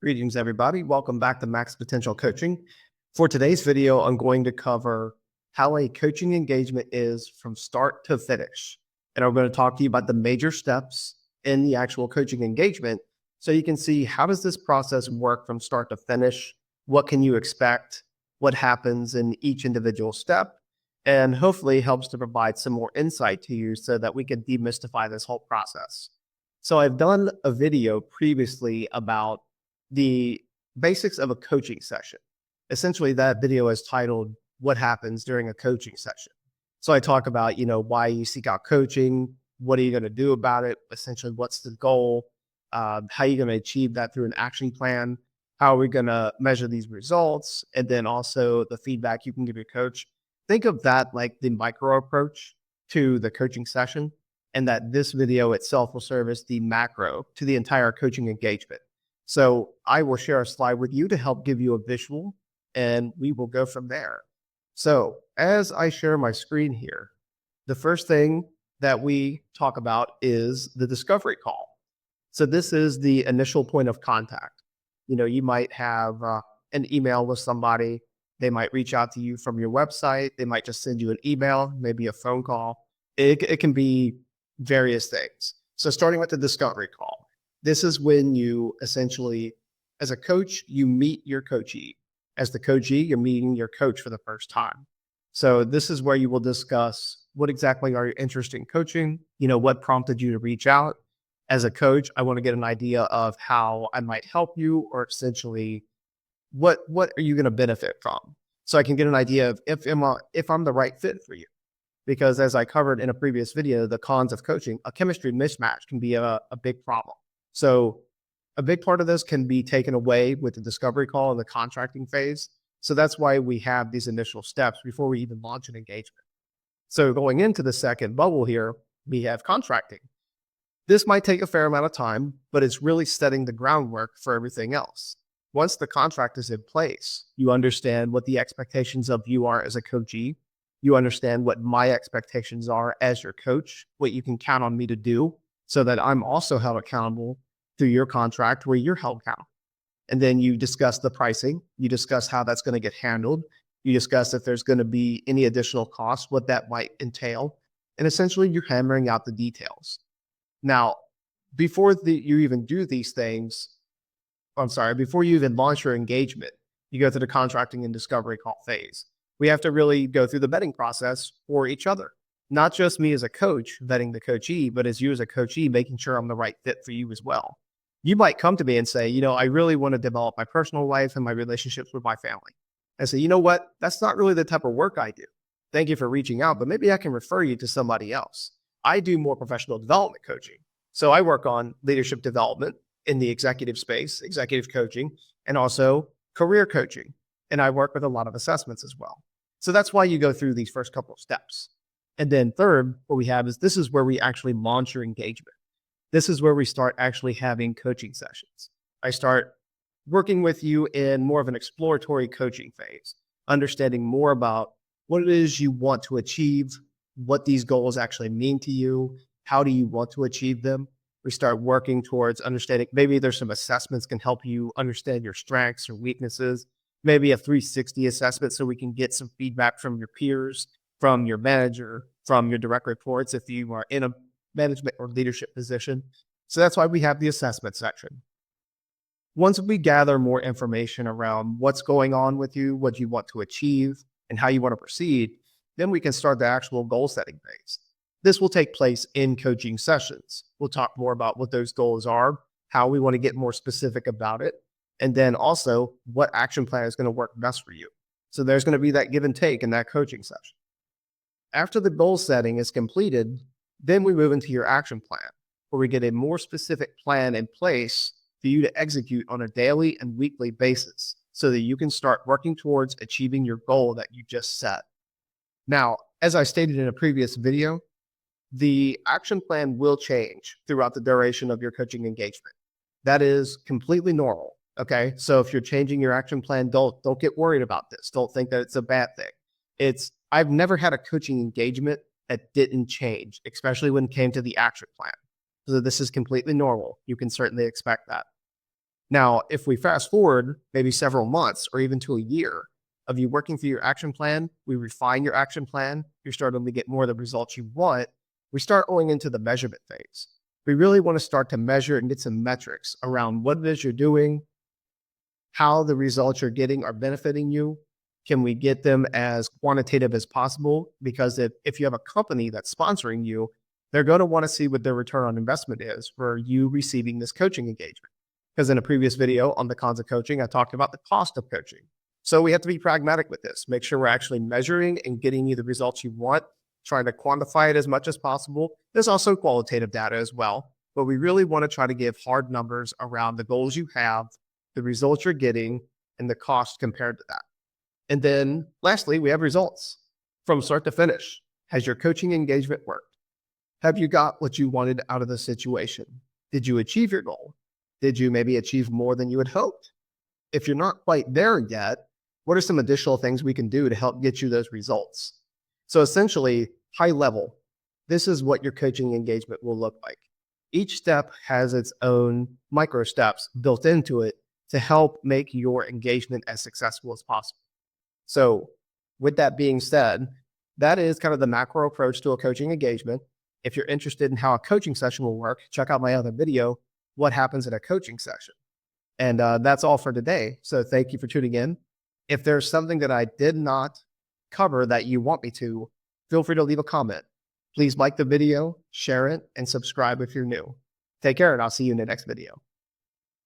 Greetings, everybody. Welcome back to Max Potential Coaching. For today's video, I'm going to cover how a coaching engagement is from start to finish. And I'm going to talk to you about the major steps in the actual coaching engagement so you can see how does this process work from start to finish, what can you expect, what happens in each individual step, and hopefully helps to provide some more insight to you so that we can demystify this whole process. So I've done a video previously about the basics of a coaching session. Essentially, that video is titled, What Happens During a Coaching Session? So I talk about, why you seek out coaching, what are you going to do about it? Essentially, what's the goal? How are you going to achieve that through an action plan? How are we going to measure these results? And then also the feedback you can give your coach. Think of that like the micro approach to the coaching session, and that this video itself will serve as the macro to the entire coaching engagement. So I will share a slide with you to help give you a visual, and we will go from there. So as I share my screen here, the first thing that we talk about is the discovery call. So this is the initial point of contact. You might have an email with somebody. They might reach out to you from your website. They might just send you an email, maybe a phone call. It can be various things. So starting with the discovery call. This is when you essentially, as a coach, you meet your coachee. As the coachee, you're meeting your coach for the first time. So this is where you will discuss what exactly are you interested in coaching? What prompted you to reach out? As a coach, I want to get an idea of how I might help you, or essentially what are you going to benefit from? So I can get an idea of if I'm the right fit for you. Because as I covered in a previous video, the cons of coaching, a chemistry mismatch can be a big problem. So a big part of this can be taken away with the discovery call and the contracting phase. So that's why we have these initial steps before we even launch an engagement. So going into the second bubble here, we have contracting. This might take a fair amount of time, but it's really setting the groundwork for everything else. Once the contract is in place, you understand what the expectations of you are as a coachee. You understand what my expectations are as your coach, what you can count on me to do, so that I'm also held accountable through your contract where you're held accountable. And then you discuss the pricing. You discuss how that's going to get handled. You discuss if there's going to be any additional costs, what that might entail. And essentially, you're hammering out the details. Now, before you even do these things, before you even launch your engagement, you go through the contracting and discovery call phase. We have to really go through the vetting process for each other. Not just me as a coach vetting the coachee, but as you as a coachee, making sure I'm the right fit for you as well. You might come to me and say, I really want to develop my personal life and my relationships with my family. I say, you know what? That's not really the type of work I do. Thank you for reaching out, but maybe I can refer you to somebody else. I do more professional development coaching. So I work on leadership development in the executive space, executive coaching, and also career coaching. And I work with a lot of assessments as well. So that's why you go through these first couple of steps. And then third, what we have is this is where we actually launch your engagement. This is where we start actually having coaching sessions. I start working with you in more of an exploratory coaching phase, understanding more about what it is you want to achieve, what these goals actually mean to you, how do you want to achieve them. We start working towards understanding, maybe there's some assessments can help you understand your strengths or weaknesses, maybe a 360 assessment so we can get some feedback from your peers, from your manager, from your direct reports if you are in a management or leadership position. So that's why we have the assessment section. Once we gather more information around what's going on with you, what you want to achieve, and how you want to proceed, then we can start the actual goal setting phase. This will take place in coaching sessions. We'll talk more about what those goals are, how we want to get more specific about it, and then also what action plan is going to work best for you. So there's going to be that give and take in that coaching session. After the goal setting is completed, then we move into your action plan, where we get a more specific plan in place for you to execute on a daily and weekly basis so that you can start working towards achieving your goal that you just set. Now, as I stated in a previous video, the action plan will change throughout the duration of your coaching engagement. That is completely normal. Okay. So if you're changing your action plan, don't get worried about this. Don't think that it's a bad thing. I've never had a coaching engagement that didn't change, especially when it came to the action plan. So this is completely normal. You can certainly expect that. Now, if we fast forward maybe several months or even to a year of you working through your action plan, we refine your action plan, you're starting to get more of the results you want, we start going into the measurement phase. We really want to start to measure and get some metrics around what it is you're doing, how the results you're getting are benefiting you. Can we get them as quantitative as possible? Because if you have a company that's sponsoring you, they're going to want to see what their return on investment is for you receiving this coaching engagement. Because in a previous video on the cons of coaching, I talked about the cost of coaching. So we have to be pragmatic with this, make sure we're actually measuring and getting you the results you want, trying to quantify it as much as possible. There's also qualitative data as well, but we really want to try to give hard numbers around the goals you have, the results you're getting, and the cost compared to that. And then lastly, we have results from start to finish. Has your coaching engagement worked? Have you got what you wanted out of the situation? Did you achieve your goal? Did you maybe achieve more than you had hoped? If you're not quite there yet, what are some additional things we can do to help get you those results? So essentially, high level, this is what your coaching engagement will look like. Each step has its own micro steps built into it to help make your engagement as successful as possible. So with that being said, that is kind of the macro approach to a coaching engagement. If you're interested in how a coaching session will work, check out my other video, What Happens in a Coaching Session. And that's all for today. So thank you for tuning in. If there's something that I did not cover that you want me to, feel free to leave a comment. Please like the video, share it, and subscribe if you're new. Take care, and I'll see you in the next video.